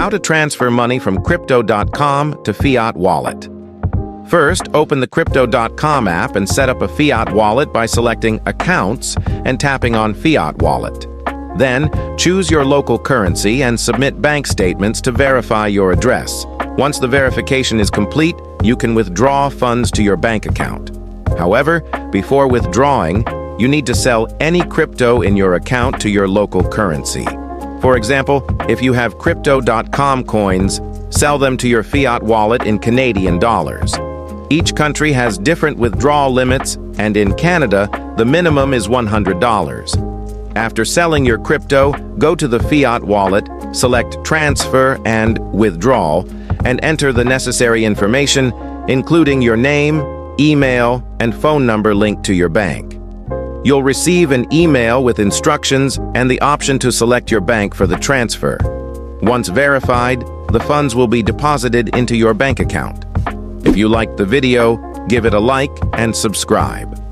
How to transfer money from Crypto.com to Fiat Wallet. First, open the Crypto.com app and set up a Fiat Wallet by selecting Accounts and tapping on Fiat Wallet. Then, choose your local currency and submit bank statements to verify your address. Once the verification is complete, you can withdraw funds to your bank account. However, before withdrawing, you need to sell any crypto in your account to your local currency. For example, if you have Crypto.com coins, sell them to your Fiat Wallet in Canadian dollars. Each country has different withdrawal limits, and in Canada, the minimum is $100. After selling your crypto, go to the Fiat Wallet, select Transfer and Withdrawal, and enter the necessary information, including your name, email, and phone number linked to your bank. You'll receive an email with instructions and the option to select your bank for the transfer. Once verified, the funds will be deposited into your bank account. If you liked the video, give it a like and subscribe.